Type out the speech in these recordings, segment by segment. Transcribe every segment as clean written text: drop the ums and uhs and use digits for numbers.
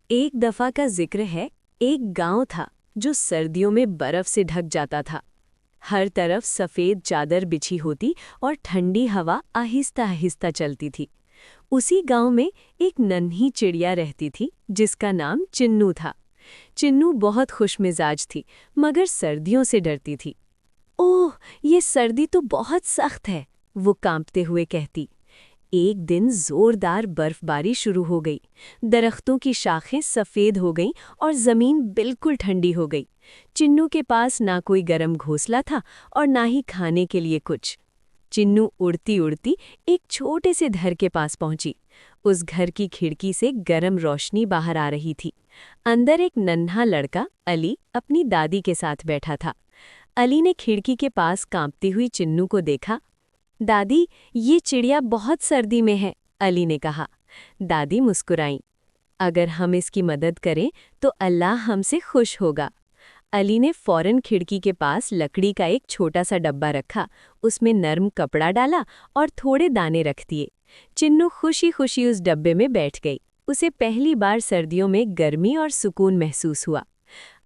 एक दफा का जिक्र है। एक गांव था जो सर्दियों में बर्फ से ढक जाता था। हर तरफ सफेद चादर बिछी होती और ठंडी हवा आहिस्ता आहिस्ता चलती थी। उसी गांव में एक नन्ही चिड़िया रहती थी जिसका नाम चिन्नू था। चिन्नू बहुत खुशमिजाज थी मगर सर्दियों से डरती थी। ओह, ये सर्दी तो बहुत सख्त है, वो कांपते हुए कहती। एक दिन जोरदार बर्फबारी शुरू हो गई। दरख्तों की शाखें सफ़ेद हो गईं और ज़मीन बिल्कुल ठंडी हो गई। चिन्नू के पास ना कोई गर्म घोंसला था और ना ही खाने के लिए कुछ। चिन्नू उड़ती उड़ती एक छोटे से घर के पास पहुंची। उस घर की खिड़की से गर्म रोशनी बाहर आ रही थी। अंदर एक नन्हा लड़का अली अपनी दादी के साथ बैठा था। अली ने खिड़की के पास कांपती हुई चिन्नू को देखा। दादी, ये चिड़िया बहुत सर्दी में है, अली ने कहा। दादी मुस्कुराईं। अगर हम इसकी मदद करें तो अल्लाह हमसे खुश होगा। अली ने फौरन खिड़की के पास लकड़ी का एक छोटा सा डब्बा रखा, उसमें नर्म कपड़ा डाला और थोड़े दाने रख दिए। चिन्नू खुशी खुशी उस डब्बे में बैठ गई। उसे पहली बार सर्दियों में गर्मी और सुकून महसूस हुआ।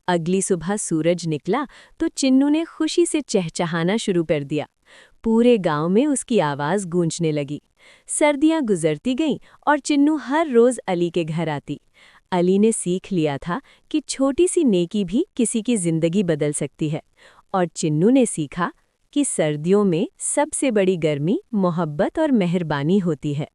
अगली सुबह सूरज निकला तो चिन्नू ने खुशी से चहचहाना शुरू कर दिया। पूरे गांव में उसकी आवाज़ गूंजने लगी। सर्दियां गुजरती गईं और चिन्नू हर रोज़ अली के घर आती। अली ने सीख लिया था कि छोटी सी नेकी भी किसी की जिंदगी बदल सकती है। और चिन्नू ने सीखा कि सर्दियों में सबसे बड़ी गर्मी मोहब्बत और मेहरबानी होती है।